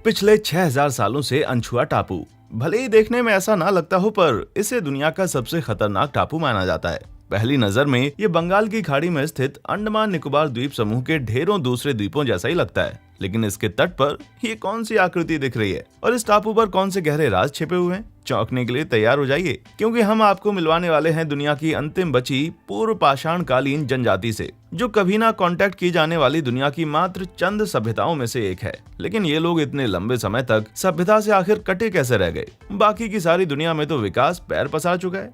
पिछले 6000 सालों से अनछुआ टापू। भले ही देखने में ऐसा ना लगता हो, पर इसे दुनिया का सबसे खतरनाक टापू माना जाता है। पहली नजर में ये बंगाल की खाड़ी में स्थित अंडमान निकोबार द्वीप समूह के ढेरों दूसरे द्वीपों जैसा ही लगता है, लेकिन इसके तट पर ये कौन सी आकृति दिख रही है और इस टापू पर कौन से गहरे राज छिपे हुए हैं? चौंकने के लिए तैयार हो जाइए, क्योंकि हम आपको मिलवाने वाले हैं दुनिया की अंतिम बची पूर्व पाषाण कालीन जनजाति से, जो कभी ना कांटेक्ट की जाने वाली दुनिया की मात्र चंद सभ्यताओं में से एक है। लेकिन ये लोग इतने लंबे समय तक सभ्यता से आखिर कटे कैसे रह गए? बाकी की सारी दुनिया में तो विकास पैर पसार चुका है।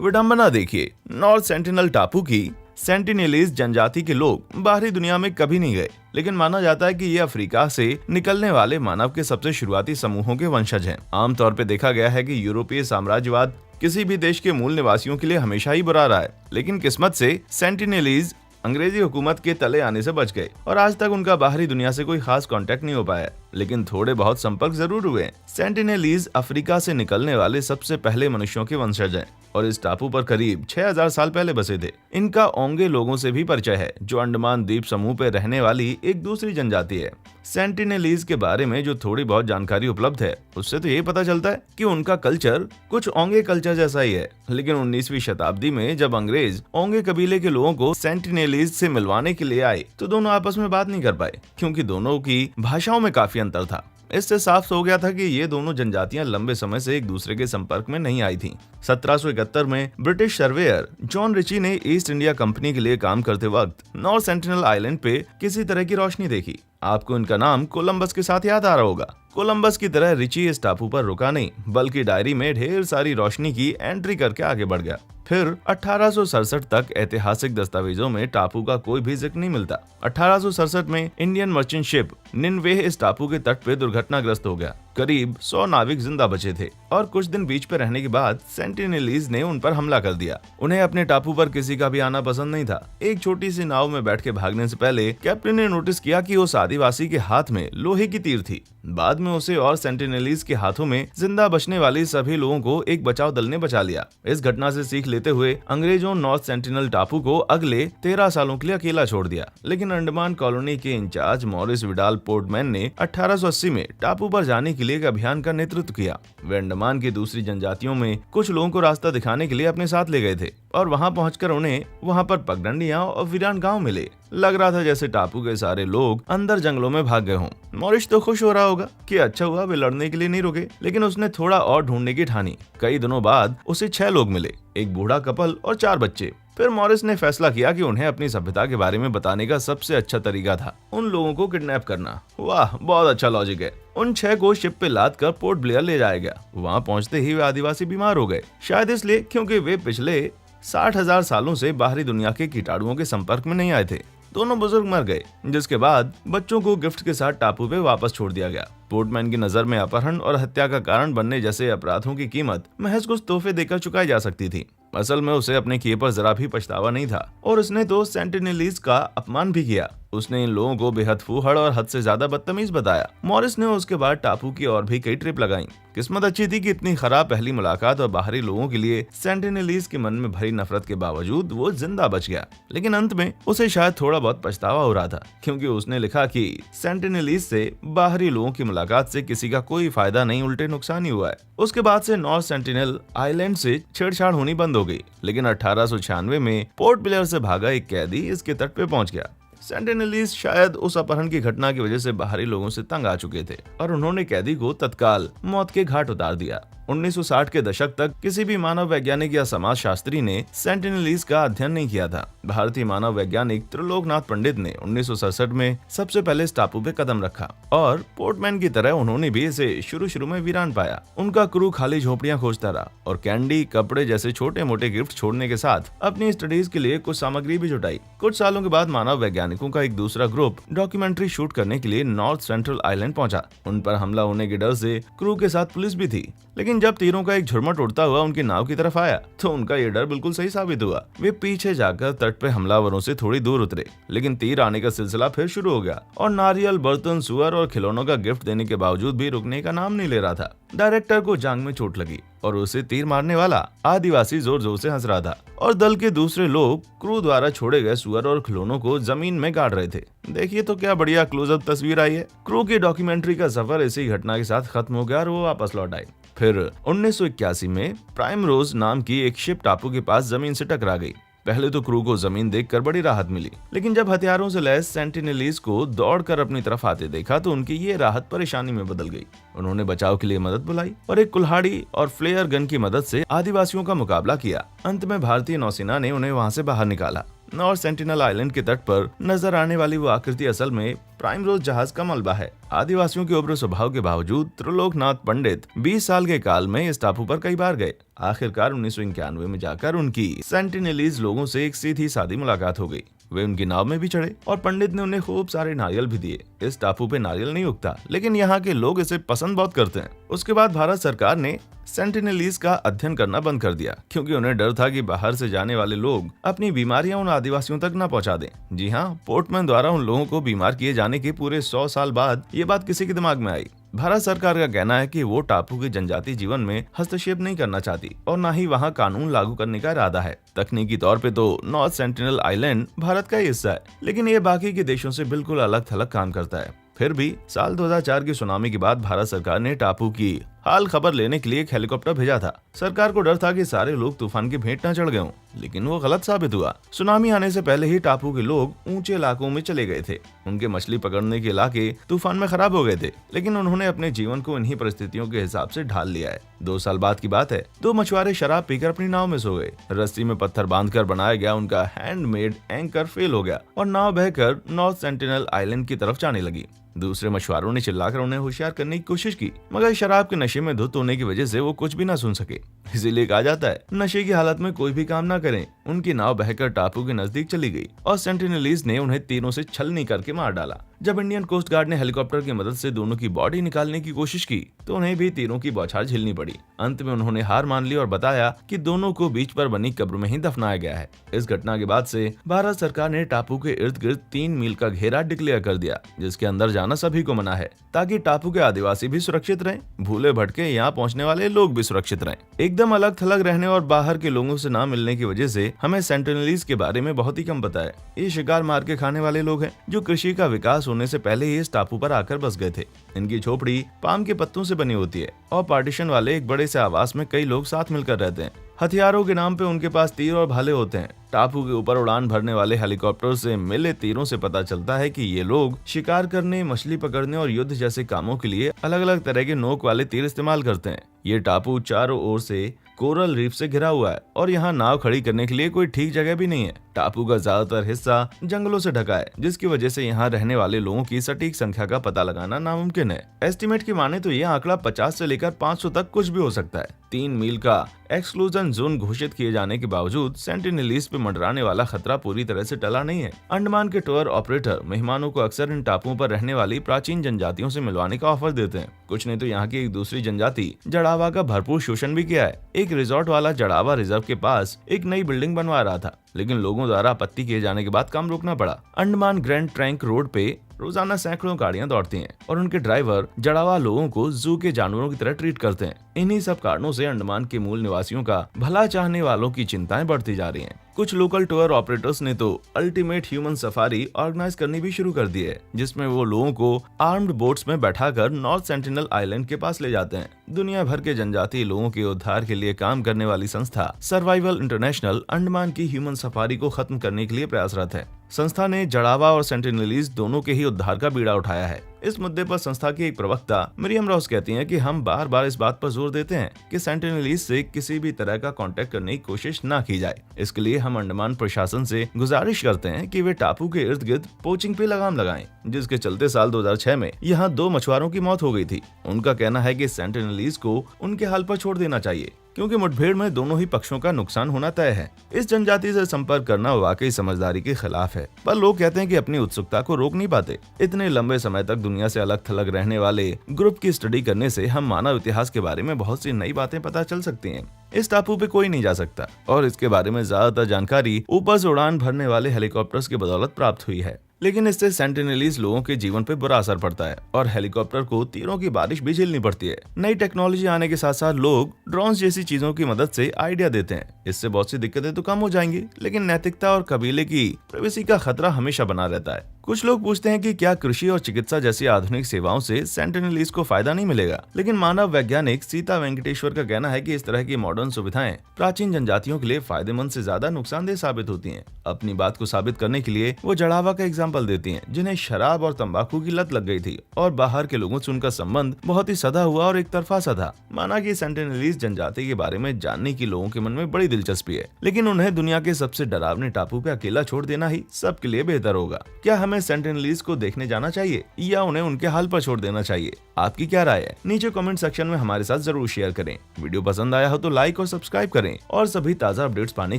विडंबना देखिए, नॉर्थ सेंटिनल टापू की सेंटिनेलीज जनजाति के लोग बाहरी दुनिया में कभी नहीं गए, लेकिन माना जाता है कि ये अफ्रीका से निकलने वाले मानव के सबसे शुरुआती समूहों के वंशज हैं। आमतौर पर देखा गया है कि यूरोपीय साम्राज्यवाद किसी भी देश के मूल निवासियों के लिए हमेशा ही बुरा रहा है, लेकिन किस्मत से सेंटिनेलीज अंग्रेजी हुकूमत के तले आने से बच गए और आज तक उनका बाहरी दुनिया से कोई खास कांटेक्ट नहीं हो पाया, लेकिन थोड़े बहुत संपर्क जरूर हुए। सेंटिनेलीज अफ्रीका से निकलने वाले सबसे पहले मनुष्यों के वंशज हैं और इस टापू पर करीब 6000 साल पहले बसे थे। इनका ओंगे लोगों से भी परिचय है, जो अंडमान द्वीप समूह पर रहने वाली एक दूसरी जनजाति है। सेंटिनेलीज के बारे में जो थोड़ी बहुत जानकारी उपलब्ध है, उससे तो ये पता चलता है कि उनका कल्चर कुछ ओंगे कल्चर जैसा ही है। लेकिन 19वीं शताब्दी में जब अंग्रेज ओंगे कबीले के लोगों को सेंटिनेलीज से मिलवाने के लिए आए, तो दोनों आपस में बात नहीं कर पाए, क्योंकि दोनों की भाषाओं में काफी अंतर था। इससे साफ हो गया था कि ये दोनों जनजातियां लंबे समय से एक दूसरे के संपर्क में नहीं आई थीं। 1771 में ब्रिटिश सर्वेयर जॉन रिची ने ईस्ट इंडिया कंपनी के लिए काम करते वक्त नॉर्थ सेंटिनल आइलैंड पे किसी तरह की रोशनी देखी। आपको इनका नाम कोलंबस के साथ याद आ रहा होगा। कोलंबस की तरह रिची इस टापू पर रुका नहीं, बल्कि डायरी में ढेर सारी रोशनी की एंट्री करके आगे बढ़ गया। फिर 1867 तक ऐतिहासिक दस्तावेजों में टापू का कोई भी जिक्र नहीं मिलता। 1867 में इंडियन मर्चेंट शिप निन्वेह इस टापू के तट पे दुर्घटनाग्रस्त हो गया। करीब 100 नाविक जिंदा बचे थे और कुछ दिन बीच पे रहने के बाद सेंटिनेलीज ने उन पर हमला कर दिया। उन्हें अपने टापू पर किसी का भी आना पसंद नहीं था। एक छोटी सी नाव में बैठ के भागने से पहले कैप्टन ने नोटिस किया कि उस आदिवासी के हाथ में लोहे की तीर थी। बाद में उसे और सेंटिनेलीज के हाथों में जिंदा बचने वाली सभी लोगों को एक बचाव दल ने बचा लिया। इस घटना से सीख लेते हुए अंग्रेजों नॉर्थ सेंटिनल टापू को अगले 13 सालों के लिए अकेला छोड़ दिया। लेकिन अंडमान कॉलोनी के इंचार्ज मॉरिस विडाल पोर्टमैन ने 1880 में टापू पर जाने के लिए एक अभियान का नेतृत्व किया। वे अंडमान की दूसरी जनजातियों में कुछ लोगों को रास्ता दिखाने के लिए अपने साथ ले गए थे और वहां पहुंचकर उन्हें वहां पर पगडंडियां और वीरान गांव मिले। लग रहा था जैसे टापू के सारे लोग अंदर जंगलों में भाग गए हों। मॉरिस तो खुश हो रहा होगा कि अच्छा हुआ वे लड़ने के लिए नहीं रुके, लेकिन उसने थोड़ा और ढूंढने की ठानी। कई दिनों बाद उसे 6 लोग मिले, एक बूढ़ा कपल और 4 बच्चे। फिर मॉरिस ने फैसला किया कि उन्हें अपनी सभ्यता के बारे में बताने का सबसे अच्छा तरीका था उन लोगों को किडनैप करना। वाह, बहुत अच्छा लॉजिक है। उन 6 को शिप पे लाद कर पोर्ट ब्लेयर ले जाया गया। वहाँ पहुँचते ही वे आदिवासी बीमार हो गए, शायद इसलिए क्योंकि वे पिछले 60,000 सालों से बाहरी दुनिया के कीटाणुओं के संपर्क में नहीं आए थे। दोनों बुजुर्ग मर गए, जिसके बाद बच्चों को गिफ्ट के साथ टापू पे वापस छोड़ दिया गया। पोर्टमैन की नजर में अपहरण और हत्या का कारण बनने जैसे अपराधों की कीमत महज कुछ तोहफे देकर चुकाई जा सकती थी। असल में उसे अपने किए पर जरा भी पछतावा नहीं था और उसने तो सेंटिनेलीज का अपमान भी किया। उसने इन लोगों को बेहद फूहड़ और हद से ज्यादा बदतमीज बताया। मॉरिस ने उसके बाद टापू की और भी कई ट्रिप लगाई। किस्मत अच्छी थी कि इतनी खराब पहली मुलाकात और बाहरी लोगों के लिए सेंटिनेलीज के मन में भरी नफरत के बावजूद वो जिंदा बच गया। लेकिन अंत में उसे शायद थोड़ा बहुत पछतावा हो रहा था, क्योंकि उसने लिखा कि सेंटिनेलीज से बाहरी लोगों की मुलाकात से किसी का कोई फायदा नहीं, उल्टे नुकसान ही हुआ है। उसके बाद से नॉर्थ सेंटिनल आइलैंड से छेड़छाड़ होनी बंद हो गई। लेकिन 1896 में पोर्ट ब्लेयर से भागा एक कैदी इसके तट पे पहुंच गया। सेंटिनेलीज शायद उस अपहरण की घटना की वजह से बाहरी लोगों से तंग आ चुके थे और उन्होंने कैदी को तत्काल मौत के घाट उतार दिया। 1960 के दशक तक किसी भी मानव वैज्ञानिक या समाज शास्त्री ने सेंटिनेलीज का अध्ययन नहीं किया था। भारतीय मानव वैज्ञानिक त्रिलोकनाथ पंडित ने 1967 में सबसे पहले इस टापू पे कदम रखा और पोर्टमैन की तरह उन्होंने भी इसे शुरू में वीरान पाया। उनका क्रू खाली झोपड़ियां खोजता रहा और कैंडी, कपड़े जैसे छोटे मोटे गिफ्ट छोड़ने के साथ अपनी स्टडीज के लिए कुछ सामग्री भी जुटाई। कुछ सालों के बाद मानव वैज्ञानिकों का एक दूसरा ग्रुप डॉक्यूमेंट्री शूट करने के लिए नॉर्थ सेंट्रल आइलैंड पहुंचा। उन पर हमला होने के डर से क्रू के साथ पुलिस भी थी, लेकिन लेकिन जब तीरों का एक झुरमुट उड़ता हुआ उनकी नाव की तरफ आया तो उनका ये डर बिल्कुल सही साबित हुआ। वे पीछे जाकर तट पे हमलावरों से थोड़ी दूर उतरे, लेकिन तीर आने का सिलसिला फिर शुरू हो गया और नारियल, बर्तन, सुअर और खिलौनों का गिफ्ट देने के बावजूद भी रुकने का नाम नहीं ले रहा था। डायरेक्टर को जांग में चोट लगी और उसे तीर मारने वाला आदिवासी जोर जोर से हंस रहा था और दल के दूसरे लोग क्रू द्वारा छोड़े गए सुअर और खिलौनों को जमीन में गाड़ रहे थे। देखिए तो क्या बढ़िया क्लोजअप तस्वीर आई है। क्रू की डॉक्यूमेंट्री का सफर इसी घटना के साथ खत्म हो गया और वो वापस लौट आए। फिर 1981 में प्राइम रोज नाम की एक शिप टापू के पास जमीन से टकरा गई। पहले तो क्रू को जमीन देखकर बड़ी राहत मिली, लेकिन जब हथियारों से लैस सेंटिनेलीज को दौड़कर अपनी तरफ आते देखा तो उनकी ये राहत परेशानी में बदल गई। उन्होंने बचाव के लिए मदद बुलाई और एक कुल्हाड़ी और फ्लेयर गन की मदद से आदिवासियों का मुकाबला किया। अंत में भारतीय नौसेना ने उन्हें वहां से बाहर निकाला। नॉर्थ सेंटिनल आइलैंड के तट पर नजर आने वाली वो आकृति असल में प्राइम रोज जहाज का मलबा है। आदिवासियों के उग्र स्वभाव के बावजूद त्रिलोकनाथ पंडित 20 साल के काल में इस टापू पर कई बार गए। आखिरकार 1991 में जाकर उनकी सेंटिनेलीज लोगों से एक सीधी सादी मुलाकात हो गई। वे उनकी नाव में भी चढ़े और पंडित ने उन्हें खूब सारे नारियल भी दिए। इस टापू पे नारियल नहीं उगता, लेकिन यहाँ के लोग इसे पसंद बहुत करते हैं। उसके बाद भारत सरकार ने सेंटिनेलीज का अध्ययन करना बंद कर दिया, क्योंकि उन्हें डर था कि बाहर से जाने वाले लोग अपनी बीमारियां उन आदिवासियों तक न पहुंचा दें। जी हाँ, पोर्टमैन द्वारा उन लोगों को बीमार किए जाने के पूरे 100 साल बाद ये बात किसी के दिमाग में आई। भारत सरकार का कहना है कि वो टापू के जनजातीय जीवन में हस्तक्षेप नहीं करना चाहती और न ही वहाँ कानून लागू करने का इरादा है। तकनीकी तौर पे तो नॉर्थ सेंटिनल आइलैंड भारत का ही हिस्सा है, लेकिन ये बाकी के देशों से बिल्कुल अलग थलग काम करता है। फिर भी साल 2004 की सुनामी के बाद भारत सरकार ने टापू की हाल खबर लेने के लिए एक हेलीकॉप्टर भेजा था। सरकार को डर था कि सारे लोग तूफान की भेंट न चढ़ गए हों, लेकिन वो गलत साबित हुआ। सुनामी आने से पहले ही टापू के लोग ऊंचे इलाकों में चले गए थे। उनके मछली पकड़ने के इलाके तूफान में खराब हो गए थे, लेकिन उन्होंने अपने जीवन को इन्हीं परिस्थितियों के हिसाब से ढाल लिया है। 2 साल बाद की बात है। 2 मछुआरे शराब पीकर अपनी नाव में सो गए। रस्सी में पत्थर बांधकर बनाया गया उनका हैंडमेड एंकर फेल हो गया और नाव बहकर नॉर्थ सेंटिनल आइलैंड की तरफ जाने लगी। दूसरे मछुआरों ने चिल्लाकर उन्हें होशियार करने की कोशिश की, मगर शराब के नशे में धुत होने की वजह से वो कुछ भी ना सुन सके। इसीलिए कहा जाता है, नशे की हालत में कोई भी काम ना करें। उनकी नाव बहकर टापू के नजदीक चली गई और सेंटिनेलीज ने उन्हें तीरों से छलनी करके मार डाला। जब इंडियन कोस्ट गार्ड ने हेलीकॉप्टर की मदद से दोनों की बॉडी निकालने की कोशिश की तो उन्हें भी तीरों की बौछार झेलनी पड़ी। अंत में उन्होंने हार मान ली और बताया कि दोनों को बीच पर बनी कब्र में ही दफनाया गया है। इस घटना के बाद से भारत सरकार ने टापू के इर्द गिर्द 3 मील का घेरा डिक्लेयर कर दिया, जिसके अंदर जाना सभी को मना है, ताकि टापू के आदिवासी भी सुरक्षित रहें, भूले भटके यहाँ पहुँचने वाले लोग भी सुरक्षित रहें। एकदम अलग थलग रहने और बाहर के लोगों से ना मिलने की वजह से हमें सेंटिनेलीज के बारे में बहुत ही कम पता है। ये शिकार मार के खाने वाले लोग हैं, जो कृषि का विकास होने से पहले ही इस टापू पर आकर बस गए थे। इनकी झोपड़ी पाम के पत्तों से बनी होती है और पार्टीशन वाले एक बड़े से आवास में कई लोग साथ मिलकर रहते हैं। हथियारों के नाम पे उनके पास तीर और भाले होते हैं। टापू के ऊपर उड़ान भरने वाले हेलीकॉप्टर से मिले तीरों से पता चलता है कि ये लोग शिकार करने, मछली पकड़ने और युद्ध जैसे कामों के लिए अलग अलग तरह के नोक वाले तीर इस्तेमाल करते हैं। ये टापू चारों ओर से कोरल रीफ से घिरा हुआ है और यहाँ नाव खड़ी करने के लिए कोई ठीक जगह भी नहीं है। टापू का ज्यादातर हिस्सा जंगलों से ढका है, जिसकी वजह से यहाँ रहने वाले लोगों की सटीक संख्या का पता लगाना नामुमकिन है। एस्टिमेट की माने तो यह आंकड़ा 50 से लेकर 500 तक कुछ भी हो सकता है। 3 मील का एक्सक्लूजन जोन घोषित किए जाने के बावजूद सेंटिनेलीज पे मंडराने वाला खतरा पूरी तरह से टला नहीं है। अंडमान के टूर ऑपरेटर मेहमानों को अक्सर इन टापुओं पर रहने वाली प्राचीन जनजातियों से मिलवाने का ऑफर देते हैं। कुछ ने तो यहाँ की एक दूसरी जनजाति जड़ावा का भरपूर शोषण भी किया है। एक रिजॉर्ट वाला जड़ावा रिजर्व के पास एक नई बिल्डिंग बनवा रहा था, लेकिन लोगों द्वारा आपत्ति किए जाने के बाद काम रोकना पड़ा। अंडमान ग्रैंड ट्रैंक रोड पे रोजाना सैकड़ों गाड़ियां दौड़ती हैं और उनके ड्राइवर जड़ावा लोगों को जू के जानवरों की तरह ट्रीट करते हैं। इन्हीं सब कारणों से अंडमान के मूल निवासियों का भला चाहने वालों की चिंताएं बढ़ती जा रही हैं। कुछ लोकल टूर ऑपरेटर्स ने तो अल्टीमेट ह्यूमन सफारी ऑर्गेनाइज करनी भी शुरू कर दी है, जिसमें वो लोगों को आर्म्ड बोट्स में बैठाकर नॉर्थ सेंटिनल आइलैंड के पास ले जाते हैं। दुनिया भर के जनजातीय लोगों के उद्धार के लिए काम करने वाली संस्था सर्वाइवल इंटरनेशनल अंडमान की ह्यूमन सफारी को खत्म करने के लिए प्रयासरत है। संस्था ने जड़ावा और सेंटिनेलीज दोनों के ही उद्धार का बीड़ा उठाया है। इस मुद्दे पर संस्था की एक प्रवक्ता मरियम रॉस कहती हैं कि हम बार बार इस बात पर जोर देते हैं कि सेंटिनेलीज से किसी भी तरह का कांटेक्ट करने की कोशिश न की जाए। इसके लिए हम अंडमान प्रशासन से गुजारिश करते हैं कि वे टापू के इर्द गिर्द पोचिंग पे लगाम लगाएं, जिसके चलते साल 2006 में यहाँ 2 मछुआरों की मौत हो गई थी। उनका कहना है कि सेंटिनेलीज को उनके हाल पर छोड़ देना चाहिए। क्योंकि मुठभेड़ में दोनों ही पक्षों का नुकसान होना तय है। इस जनजाति से संपर्क करना वाकई समझदारी के खिलाफ है, पर लोग कहते हैं कि अपनी उत्सुकता को रोक नहीं पाते। इतने लंबे समय तक दुनिया से अलग थलग रहने वाले ग्रुप की स्टडी करने से हम मानव इतिहास के बारे में बहुत सी नई बातें पता चल सकती हैं। इस टापू पे कोई नहीं जा सकता और इसके बारे में ज्यादातर जानकारी ऊपर से उड़ान भरने वाले हेलीकॉप्टर्स की बदौलत प्राप्त हुई है। लेकिन इससे सेंटिनेलीज लोगों के जीवन पे बुरा असर पड़ता है और हेलीकॉप्टर को तीरों की बारिश भी झेलनी पड़ती है। नई टेक्नोलॉजी आने के साथ साथ लोग ड्रोन जैसी चीजों की मदद से आइडिया देते हैं। इससे बहुत सी दिक्कतें तो कम हो जाएंगी, लेकिन नैतिकता और कबीले की प्राइवेसी का खतरा हमेशा बना रहता है। कुछ लोग पूछते हैं कि क्या कृषि और चिकित्सा जैसी आधुनिक सेवाओं से सेंटिनेलीज को फायदा नहीं मिलेगा, लेकिन मानव वैज्ञानिक सीता वेंकटेश्वर का कहना है कि इस तरह की मॉडर्न सुविधाएं प्राचीन जनजातियों के लिए फायदेमंद से ज्यादा नुकसानदेह साबित होती हैं। अपनी बात को साबित करने के लिए वो जड़ावा का एग्जाम्पल देती हैं, जिन्हें शराब और तंबाकू की लत लग गई थी और बाहर के लोगों से उनका संबंध बहुत ही सदा हुआ और एक तरफा सा था। माना कि सेंटिनेलीज जनजाति के बारे में जानने की लोगों के मन में बड़ी दिलचस्पी है, लेकिन उन्हें दुनिया के सबसे डरावने टापू पे अकेला छोड़ देना ही सबके लिए बेहतर होगा। क्या हमें सेंटिनेलीज को देखने जाना चाहिए या उन्हें उनके हाल पर छोड़ देना चाहिए? आपकी क्या राय है? नीचे कमेंट सेक्शन में हमारे साथ जरूर शेयर करें। वीडियो पसंद आया हो तो लाइक और सब्सक्राइब करें और सभी ताज़ा अपडेट्स पाने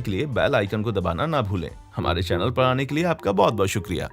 के लिए बेल आइकन को दबाना ना भूलें। हमारे चैनल पर आने के लिए आपका बहुत बहुत शुक्रिया।